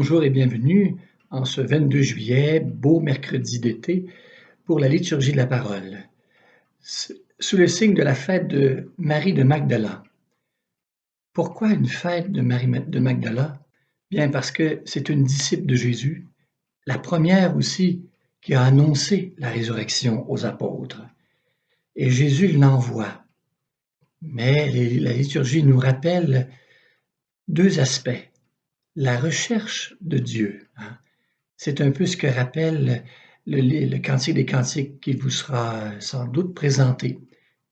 bonjour et bienvenue en ce 22 juillet, beau mercredi d'été, pour la liturgie de la parole. Sous le signe de la fête de Marie de Magdala. Pourquoi une fête de Marie de Magdala? Bien parce que c'est une disciple de Jésus, la première aussi qui a annoncé la résurrection aux apôtres. Et Jésus l'envoie. Mais la liturgie nous rappelle deux aspects. La recherche de Dieu, c'est un peu ce que rappelle le Cantique des Cantiques qui vous sera sans doute présenté.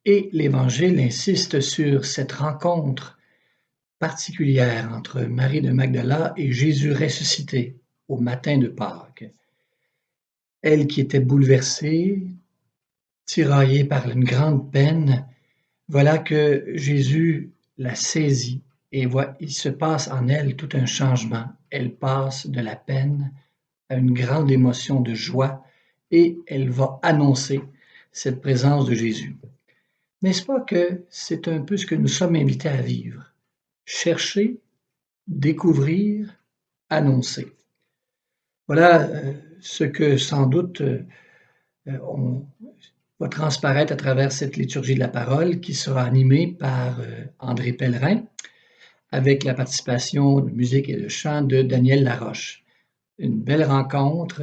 Et l'Évangile insiste sur cette rencontre particulière entre Marie de Magdala et Jésus ressuscité au matin de Pâques. Elle qui était bouleversée, tiraillée par une grande peine, voilà que Jésus la saisit et il se passe en elle tout un changement. Elle passe de la peine à une grande émotion de joie et elle va annoncer cette présence de Jésus. N'est-ce pas que c'est un peu ce que nous sommes invités à vivre? Chercher, découvrir, annoncer. Voilà ce que sans doute on va transparaître à travers cette liturgie de la parole qui sera animée par André Pellerin avec la participation de musique et de chant de Daniel Laroche. Une belle rencontre.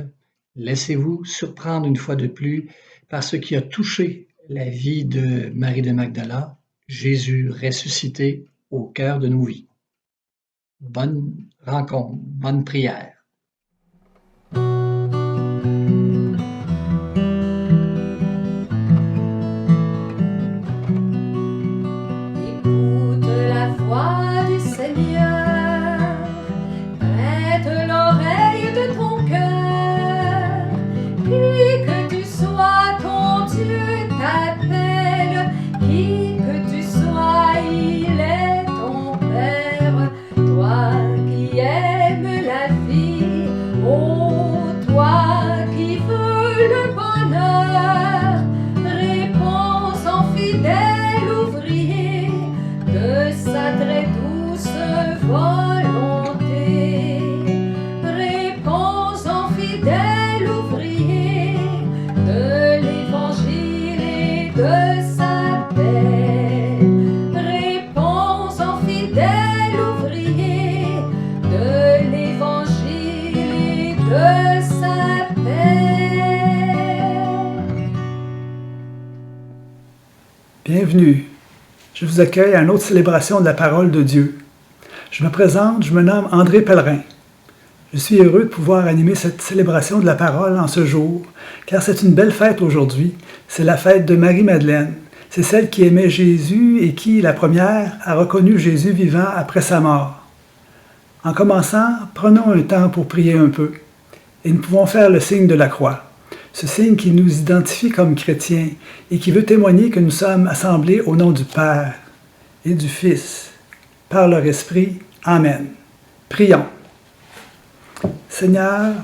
Laissez-vous surprendre une fois de plus par ce qui a touché la vie de Marie de Magdala, Jésus ressuscité au cœur de nos vies. Bonne rencontre, bonne prière. Écoute la voix du Seigneur, prête l'oreille de ton cœur, qui que tu sois, ton Dieu t'appelle, qui que tu sois, il est ton Père, toi qui aimes la vie, ô toi qui veux le bonheur, réponds en fidèle ouvrier de sa très douce volonté. Réponds en fidèle ouvrier de l'évangile et de sa paix. Réponds en fidèle ouvrier de l'évangile et de sa paix. Bienvenue. Je vous accueille à une autre célébration de la parole de Dieu. Je me présente, je me nomme André Pellerin. Je suis heureux de pouvoir animer cette célébration de la parole en ce jour, car c'est une belle fête aujourd'hui. C'est la fête de Marie-Madeleine. C'est celle qui aimait Jésus et qui, la première, a reconnu Jésus vivant après sa mort. En commençant, prenons un temps pour prier un peu, et nous pouvons faire le signe de la croix. Ce signe qui nous identifie comme chrétiens et qui veut témoigner que nous sommes assemblés au nom du Père et du Fils, par leur Esprit. Amen. Prions. Seigneur,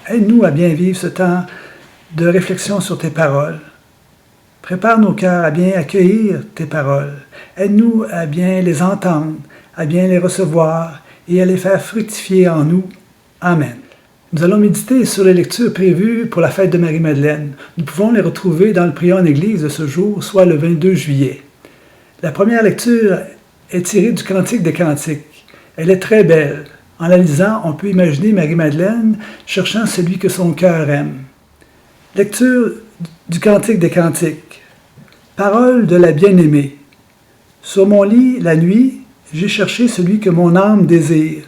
aide-nous à bien vivre ce temps de réflexion sur tes paroles. Prépare nos cœurs à bien accueillir tes paroles. Aide-nous à bien les entendre, à bien les recevoir et à les faire fructifier en nous. Amen. Nous allons méditer sur les lectures prévues pour la fête de Marie-Madeleine. Nous pouvons les retrouver dans le prion en Église de ce jour, soit le 22 juillet. La première lecture est tirée du Cantique des Cantiques. Elle est très belle. En la lisant, on peut imaginer Marie-Madeleine cherchant celui que son cœur aime. Lecture du Cantique des Cantiques. Parole de la bien-aimée. Sur mon lit, la nuit, j'ai cherché celui que mon âme désire.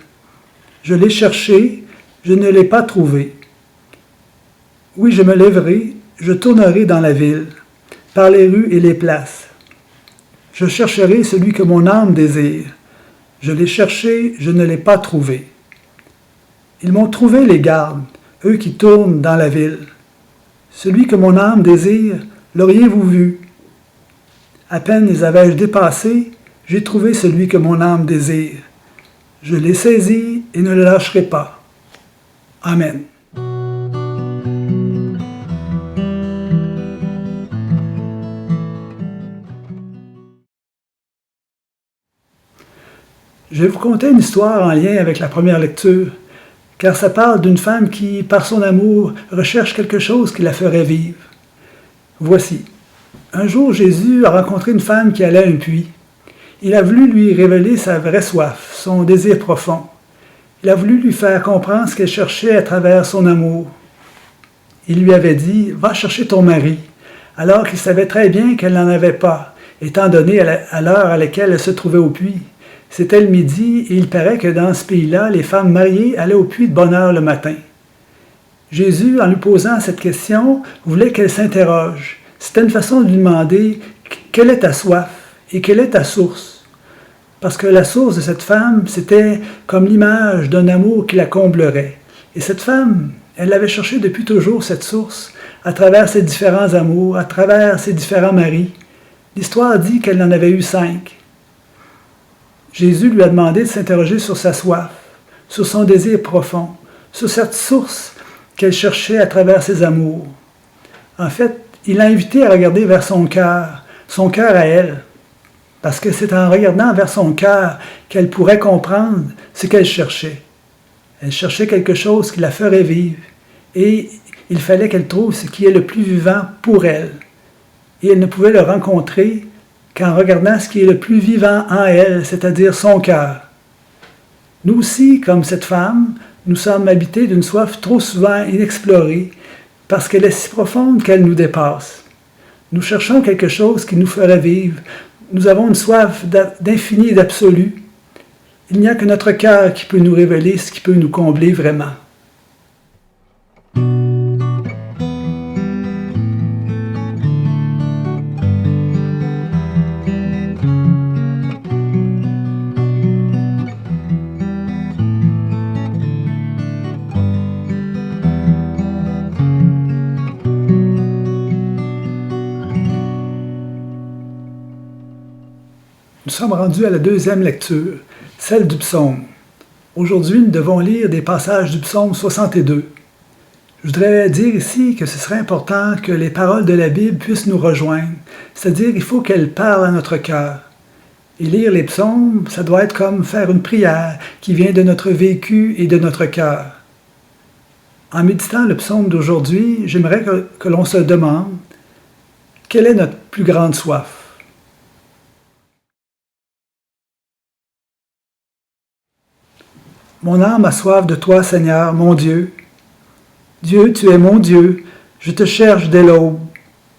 Je l'ai cherché, je ne l'ai pas trouvé. Oui, je me lèverai, je tournerai dans la ville, par les rues et les places. Je chercherai celui que mon âme désire. Je l'ai cherché, je ne l'ai pas trouvé. Ils m'ont trouvé les gardes, eux qui tournent dans la ville. Celui que mon âme désire, l'auriez-vous vu? À peine les avais-je dépassés, j'ai trouvé celui que mon âme désire. Je l'ai saisi et ne le lâcherai pas. Amen. Je vais vous conter une histoire en lien avec la première lecture. car ça parle d'une femme qui, par son amour, recherche quelque chose qui la ferait vivre. Voici. Un jour, Jésus a rencontré une femme qui allait à un puits. Il a voulu lui révéler sa vraie soif, son désir profond. Il a voulu lui faire comprendre ce qu'elle cherchait à travers son amour. Il lui avait dit « Va chercher ton mari », alors qu'il savait très bien qu'elle n'en avait pas, étant donné à l'heure à laquelle elle se trouvait au puits. C'était le midi et il paraît que dans ce pays-là, les femmes mariées allaient au puits de bonne heure le matin. Jésus, en lui posant cette question, voulait qu'elle s'interroge. C'était une façon de lui demander « Quelle est ta soif et quelle est ta source ?» Parce que la source de cette femme, c'était comme l'image d'un amour qui la comblerait. Et cette femme, elle avait cherché depuis toujours cette source, à travers ses différents amours, à travers ses différents maris. L'histoire dit qu'elle en avait eu 5. Jésus lui a demandé de s'interroger sur sa soif, sur son désir profond, sur cette source qu'elle cherchait à travers ses amours. En fait, il l'a invité à regarder vers son cœur à elle, parce que c'est en regardant vers son cœur qu'elle pourrait comprendre ce qu'elle cherchait. Elle cherchait quelque chose qui la ferait vivre, et il fallait qu'elle trouve ce qui est le plus vivant pour elle. Et elle ne pouvait le rencontrer qu'en regardant ce qui est le plus vivant en elle, c'est-à-dire son cœur. Nous aussi, comme cette femme, nous sommes habités d'une soif trop souvent inexplorée, parce qu'elle est si profonde qu'elle nous dépasse. Nous cherchons quelque chose qui nous ferait vivre. Nous avons une soif d'infini et d'absolu. Il n'y a que notre cœur qui peut nous révéler ce qui peut nous combler vraiment. Nous sommes rendus à la deuxième lecture, celle du psaume. Aujourd'hui, nous devons lire des passages du psaume 62. Je voudrais dire ici que ce serait important que les paroles de la Bible puissent nous rejoindre, c'est-à-dire qu'il faut qu'elles parlent à notre cœur. Et lire les psaumes, ça doit être comme faire une prière qui vient de notre vécu et de notre cœur. En méditant le psaume d'aujourd'hui, j'aimerais que l'on se demande quelle est notre plus grande soif. Mon âme a soif de toi, Seigneur, mon Dieu. Dieu, tu es mon Dieu, je te cherche dès l'aube.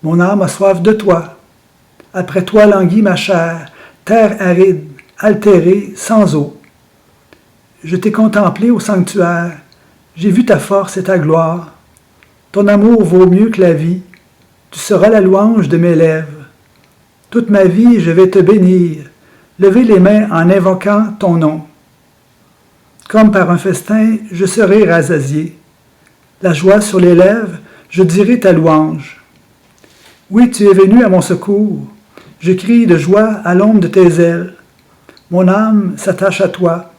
Mon âme a soif de toi. Après toi languit ma chair, terre aride, altérée, sans eau. Je t'ai contemplé au sanctuaire, j'ai vu ta force et ta gloire. Ton amour vaut mieux que la vie, tu seras la louange de mes lèvres. Toute ma vie, je vais te bénir, lever les mains en invoquant ton nom. Comme par un festin, je serai rassasié. La joie sur les lèvres, je dirai ta louange. Oui, tu es venu à mon secours. Je crie de joie à l'ombre de tes ailes. Mon âme s'attache à toi.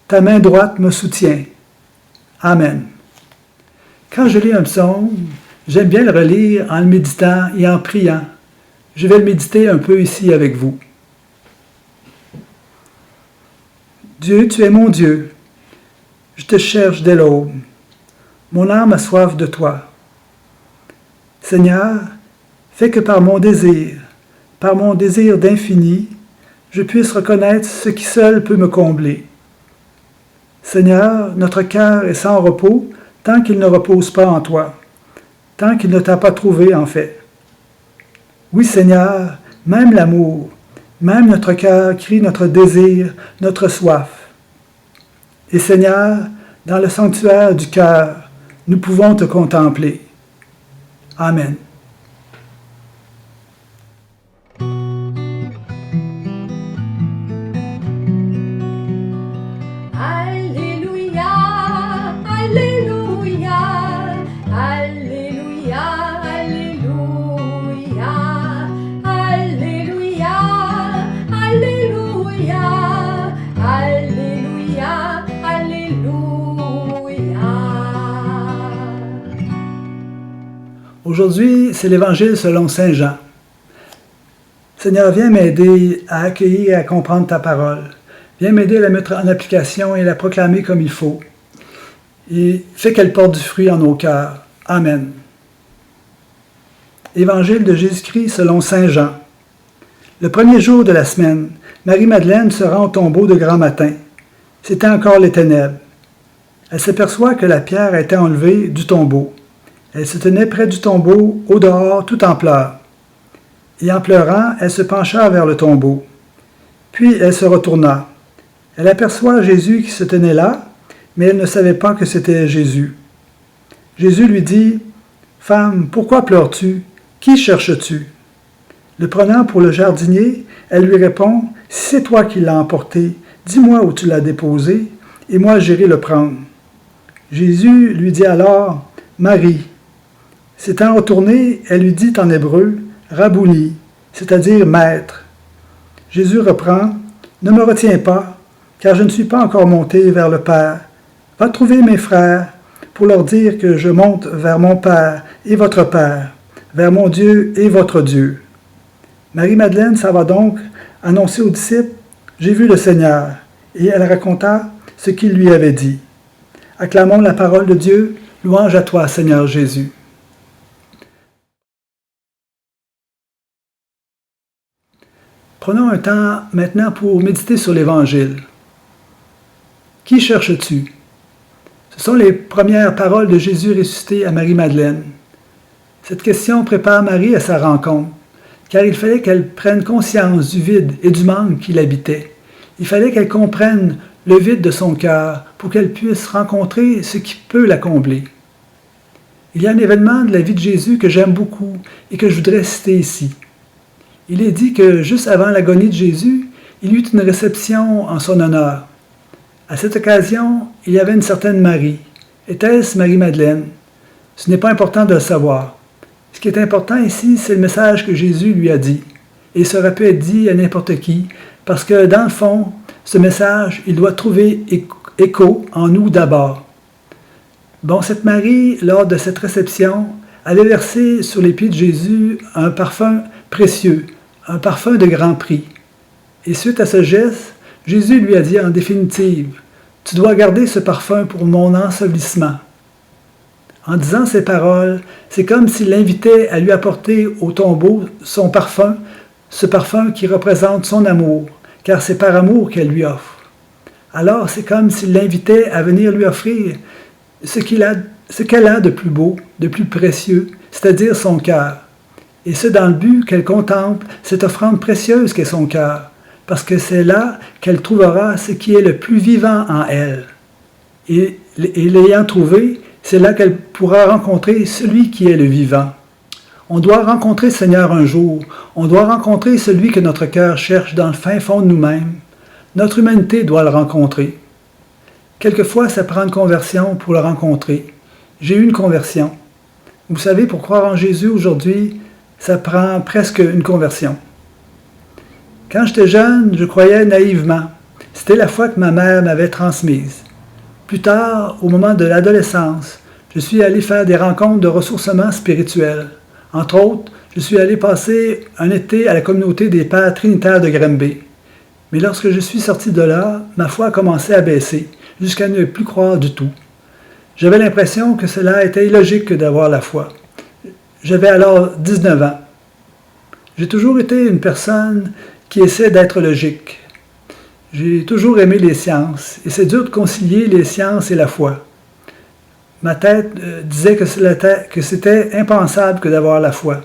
Ta main droite me soutient. Amen. Quand je lis un psaume, j'aime bien le relire en le méditant et en priant. Je vais le méditer un peu ici avec vous. Dieu, tu es mon Dieu. Je te cherche dès l'aube. Mon âme a soif de toi. Seigneur, fais que par mon désir d'infini, je puisse reconnaître ce qui seul peut me combler. Seigneur, notre cœur est sans repos tant qu'il ne repose pas en toi, tant qu'il ne t'a pas trouvé en fait. Oui, Seigneur, même l'amour, même notre cœur crie notre désir, notre soif. Et Seigneur, dans le sanctuaire du cœur, nous pouvons te contempler. Amen. Alléluia, Alléluia, Alléluia, Alléluia, Alléluia, Alléluia, Alléluia, Alléluia. Aujourd'hui, c'est l'Évangile selon Saint Jean. Seigneur, viens m'aider à accueillir et à comprendre ta parole. Viens m'aider à la mettre en application et à la proclamer comme il faut. et fais qu'elle porte du fruit en nos cœurs. Amen. Évangile de Jésus-Christ selon saint Jean. Le premier jour de la semaine, Marie-Madeleine se rend au tombeau de grand matin. C'était encore les ténèbres. Elle s'aperçoit que la pierre a été enlevée du tombeau. Elle se tenait près du tombeau, au dehors, tout en pleurs. Et en pleurant, elle se pencha vers le tombeau. Puis elle se retourna. Elle aperçoit Jésus qui se tenait là, mais elle ne savait pas que c'était Jésus. Jésus lui dit, « Femme, pourquoi pleures-tu? Qui cherches-tu? » Le prenant pour le jardinier, elle lui répond, « Si c'est toi qui l'as emporté, dis-moi où tu l'as déposé, et moi j'irai le prendre. » Jésus lui dit alors, « Marie. » S'étant retournée, elle lui dit en hébreu, « Rabouni », c'est-à-dire « maître ». Jésus reprend, « Ne me retiens pas, car je ne suis pas encore monté vers le Père. Va trouver mes frères pour leur dire que je monte vers mon Père et votre Père, vers mon Dieu et votre Dieu. » Marie-Madeleine s'en va donc annoncer aux disciples, « J'ai vu le Seigneur », et elle raconta ce qu'il lui avait dit. Acclamons la parole de Dieu, louange à toi, Seigneur Jésus. Prenons un temps maintenant pour méditer sur l'Évangile. Qui cherches-tu? Ce sont les premières paroles de Jésus ressuscité à Marie-Madeleine. Cette question prépare Marie à sa rencontre, car il fallait qu'elle prenne conscience du vide et du manque qui l'habitait. Il fallait qu'elle comprenne le vide de son cœur pour qu'elle puisse rencontrer ce qui peut la combler. Il y a un événement de la vie de Jésus que j'aime beaucoup et que je voudrais citer ici. Il est dit que juste avant l'agonie de Jésus, il y eut une réception en son honneur. À cette occasion, il y avait une certaine Marie. Était-ce Marie-Madeleine? Ce n'est pas important de le savoir. Ce qui est important ici, c'est le message que Jésus lui a dit. Et ça aurait pu être dit à n'importe qui, parce que dans le fond, ce message, il doit trouver écho en nous d'abord. Bon, cette Marie, lors de cette réception, avait versé sur les pieds de Jésus un parfum précieux, un parfum de grand prix. Et suite à ce geste, Jésus lui a dit en définitive, « Tu dois garder ce parfum pour mon ensevelissement. » En disant ces paroles, c'est comme s'il l'invitait à lui apporter au tombeau son parfum, ce parfum qui représente son amour, car c'est par amour qu'elle lui offre. Alors c'est comme s'il l'invitait à venir lui offrir ce qu'elle a de plus beau, de plus précieux, c'est-à-dire son cœur. Et c'est dans le but qu'elle contemple cette offrande précieuse qu'est son cœur, parce que c'est là qu'elle trouvera ce qui est le plus vivant en elle. Et l'ayant trouvé, c'est là qu'elle pourra rencontrer celui qui est le vivant. On doit rencontrer le Seigneur un jour, on doit rencontrer celui que notre cœur cherche dans le fin fond de nous-mêmes. Notre humanité doit le rencontrer. Quelquefois, ça prend une conversion pour le rencontrer. J'ai eu une conversion. Vous savez, pour croire en Jésus aujourd'hui, ça prend presque une conversion. Quand j'étais jeune, je croyais naïvement. C'était la foi que ma mère m'avait transmise. Plus tard, au moment de l'adolescence, je suis allé faire des rencontres de ressourcement spirituel. Entre autres, je suis allé passer un été à la communauté des Pères Trinitaires de Granby. Mais lorsque je suis sorti de là, ma foi a commencé à baisser, jusqu'à ne plus croire du tout. J'avais l'impression que cela était illogique d'avoir la foi. J'avais alors 19 ans. J'ai toujours été une personne qui essaie d'être logique. J'ai toujours aimé les sciences, et c'est dur de concilier les sciences et la foi. Ma tête disait que c'était impensable que d'avoir la foi.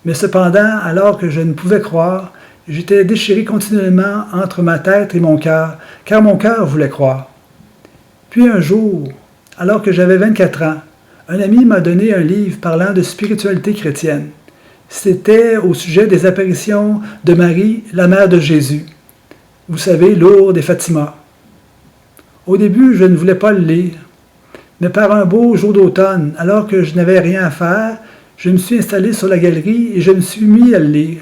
Mais cependant, alors que je ne pouvais croire, j'étais déchiré continuellement entre ma tête et mon cœur, car mon cœur voulait croire. Puis un jour, alors que j'avais 24 ans, un ami m'a donné un livre parlant de spiritualité chrétienne. C'était au sujet des apparitions de Marie, la mère de Jésus. Vous savez, Lourdes et Fatima. Au début, je ne voulais pas le lire, mais par un beau jour d'automne, alors que je n'avais rien à faire, je me suis installé sur la galerie et je me suis mis à le lire.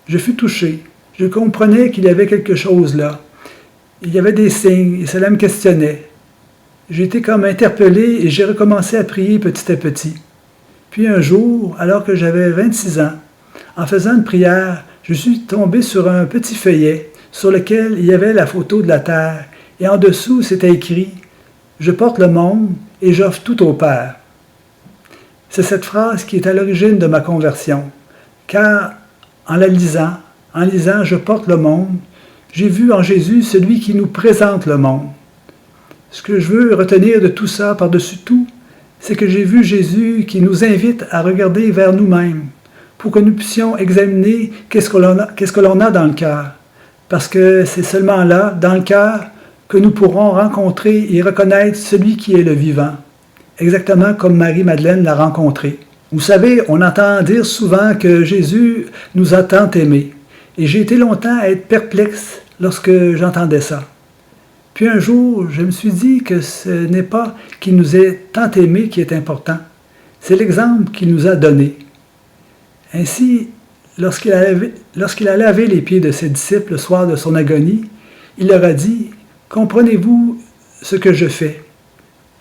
Je fus touché. Je comprenais qu'il y avait quelque chose là. Il y avait des signes et cela me questionnait. J'ai été comme interpellé et j'ai recommencé à prier petit à petit. Puis un jour, alors que j'avais 26 ans, en faisant une prière, je suis tombé sur un petit feuillet sur lequel il y avait la photo de la terre et en dessous c'était écrit « je porte le monde et j'offre tout au Père. C'est cette phrase qui est à l'origine de ma conversion, car en lisant « Je porte le monde », j'ai vu en Jésus celui qui nous présente le monde. Ce que je veux retenir de tout ça par-dessus tout, c'est que j'ai vu Jésus qui nous invite à regarder vers nous-mêmes pour que nous puissions examiner qu'est-ce que l'on a dans le cœur. Parce que c'est seulement là, dans le cœur, que nous pourrons rencontrer et reconnaître celui qui est le vivant, exactement comme Marie-Madeleine l'a rencontré. Vous savez, on entend dire souvent que Jésus nous a tant aimés, et j'ai été longtemps à être perplexe lorsque j'entendais ça. Puis un jour, je me suis dit que ce n'est pas qu'il nous ait tant aimés qui est important, c'est l'exemple qu'il nous a donné. Ainsi, lorsqu'il a lavé les pieds de ses disciples le soir de son agonie, il leur a dit « Comprenez-vous ce que je fais?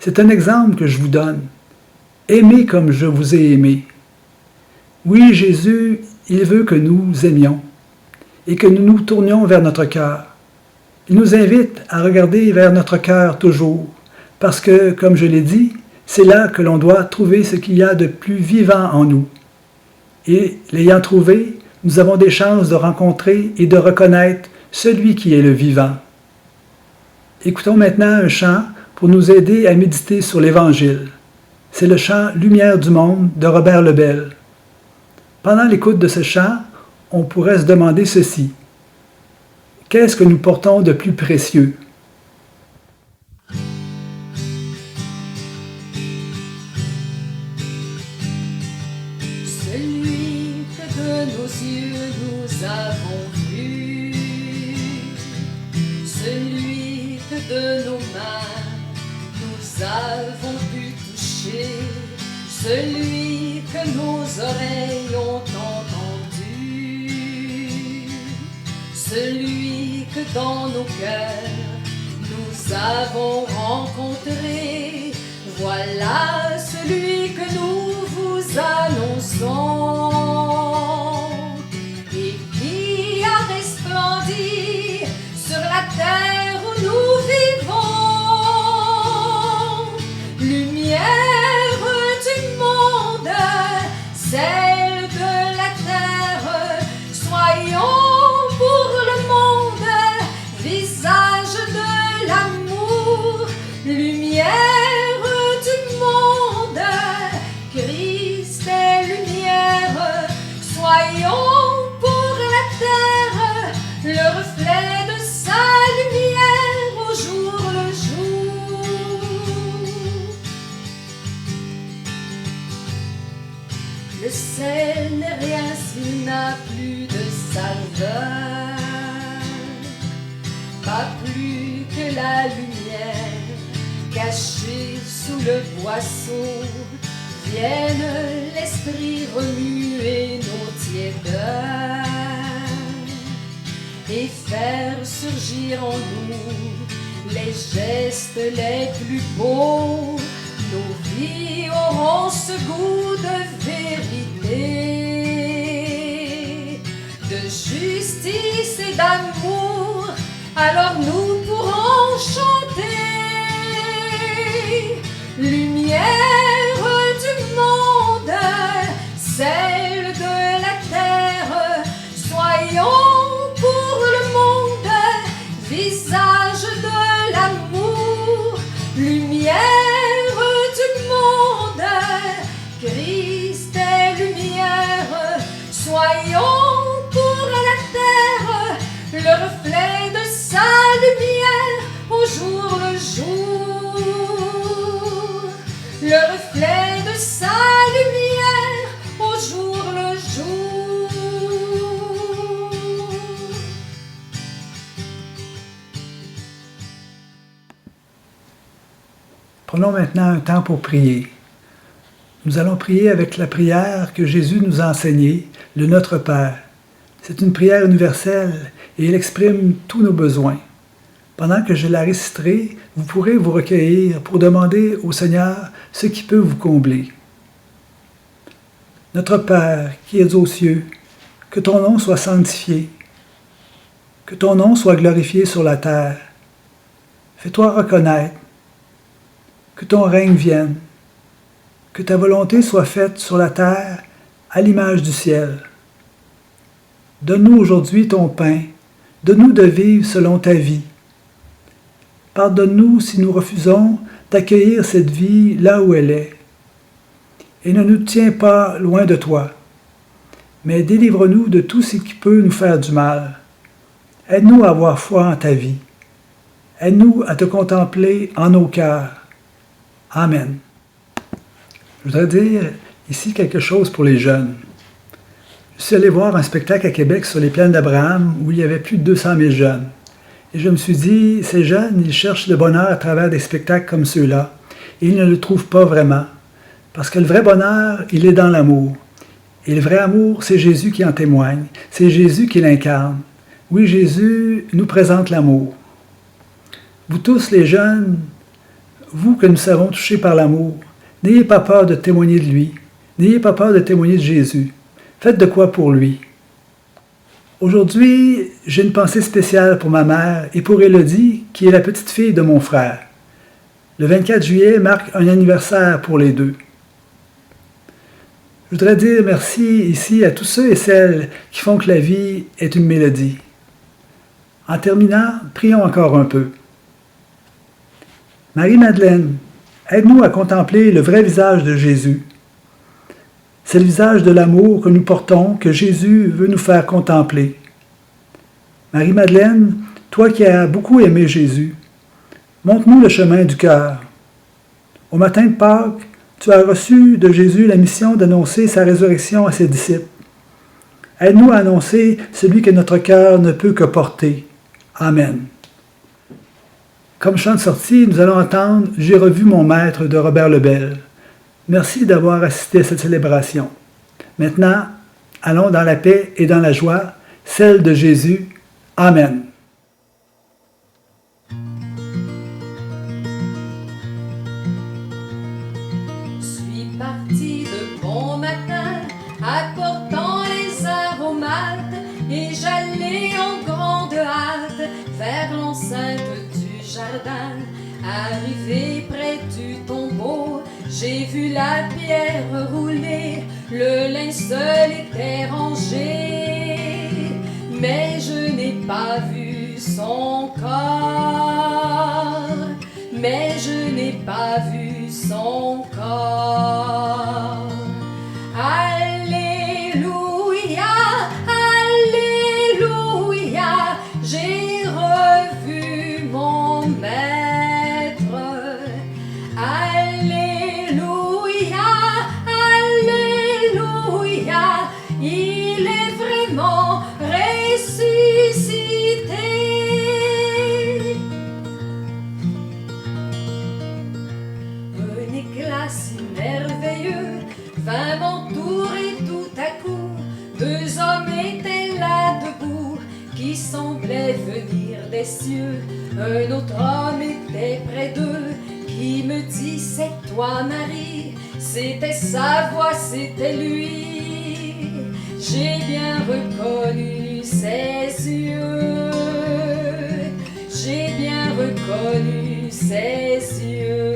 C'est un exemple que je vous donne. Aimez comme je vous ai aimé. » Oui, Jésus, il veut que nous aimions et que nous nous tournions vers notre cœur. Il nous invite à regarder vers notre cœur toujours, parce que, comme je l'ai dit, c'est là que l'on doit trouver ce qu'il y a de plus vivant en nous. Et l'ayant trouvé, nous avons des chances de rencontrer et de reconnaître celui qui est le vivant. Écoutons maintenant un chant pour nous aider à méditer sur l'Évangile. C'est le chant « Lumière du monde » de Robert Lebel. Pendant l'écoute de ce chant, on pourrait se demander ceci. Qu'est-ce que nous portons de plus précieux? Celui que de nos yeux nous avons vu, celui que de nos mains nous avons pu toucher, celui que nos oreilles ont entendu, celui que dans nos cœurs nous avons rencontré, voilà celui que nous vous annonçons et qui a resplendi sur la terre où nous vivons. Lumière du monde, celle de la terre, soyons pour le monde visage de l'amour. Lumière du monde, Christ est lumière, soyons pour la terre le reflet de sa lumière au jour le jour. Le sel n'est rien s'il n'a plus de saveur, pas plus que la lumière cachée sous le boisseau. Vienne l'esprit remuer nos tiédeurs et faire surgir en nous les gestes les plus beaux. Nos vies auront ce goût de vérité, de justice et d'amour, alors nous pourrons chanter. Lumière du monde, celle de la terre, soyons pour le monde visage de l'amour. Lumière du monde, Christ est lumière, soyons pour la terre le reflet de sa lumière au jour le jour. Le reflet de sa lumière au jour le jour. Prenons maintenant un temps pour prier. Nous allons prier avec la prière que Jésus nous a enseignée, le Notre Père. C'est une prière universelle et elle exprime tous nos besoins. Pendant que je la réciterai, vous pourrez vous recueillir pour demander au Seigneur ce qui peut vous combler. Notre Père qui es aux cieux, que ton nom soit sanctifié, que ton nom soit glorifié sur la terre. Fais-toi reconnaître, que ton règne vienne, que ta volonté soit faite sur la terre à l'image du ciel. Donne-nous aujourd'hui ton pain, donne-nous de vivre selon ta vie. Pardonne-nous si nous refusons d'accueillir cette vie là où elle est. Et ne nous tiens pas loin de toi, mais délivre-nous de tout ce qui peut nous faire du mal. Aide-nous à avoir foi en ta vie. Aide-nous à te contempler en nos cœurs. Amen. Je voudrais dire ici quelque chose pour les jeunes. Je suis allé voir un spectacle à Québec sur les plaines d'Abraham où il y avait plus de 200 000 jeunes. Et je me suis dit, ces jeunes, ils cherchent le bonheur à travers des spectacles comme ceux-là. Et ils ne le trouvent pas vraiment. Parce que le vrai bonheur, il est dans l'amour. Et le vrai amour, c'est Jésus qui en témoigne. C'est Jésus qui l'incarne. Oui, Jésus nous présente l'amour. Vous tous les jeunes, vous que nous savons touchés par l'amour, n'ayez pas peur de témoigner de lui. N'ayez pas peur de témoigner de Jésus. Faites de quoi pour lui. Aujourd'hui, j'ai une pensée spéciale pour ma mère et pour Élodie, qui est la petite fille de mon frère. Le 24 juillet marque un anniversaire pour les deux. Je voudrais dire merci ici à tous ceux et celles qui font que la vie est une mélodie. En terminant, prions encore un peu. Marie-Madeleine, aide-nous à contempler le vrai visage de Jésus. C'est le visage de l'amour que nous portons, que Jésus veut nous faire contempler. Marie-Madeleine, toi qui as beaucoup aimé Jésus, montre-nous le chemin du cœur. Au matin de Pâques, tu as reçu de Jésus la mission d'annoncer sa résurrection à ses disciples. Aide-nous à annoncer celui que notre cœur ne peut que porter. Amen. Comme chant de sortie, nous allons entendre « J'ai revu mon maître » de Robert Lebel. Merci d'avoir assisté à cette célébration. Maintenant, allons dans la paix et dans la joie, celle de Jésus. Amen. Suis parti de bon matin, apportant les aromates, et j'allais en grande hâte vers l'enceinte du jardin. Arrivé près du tombeau, j'ai vu la pierre rouler, le linceul était rangé, mais je n'ai pas vu son corps, mais je n'ai pas vu son corps. Alléluia, Alléluia, j'ai revu mon maître. Alléluia, Alléluia, il est vraiment ressuscité. Un éclat si merveilleux vint m'entourer tout à coup. Deux hommes étaient là debout, qui semblaient venir des cieux. Un autre homme était près d'eux, qui me dit c'est toi Marie. C'était sa voix, c'était lui. J'ai bien reconnu ses yeux. J'ai bien reconnu ses yeux.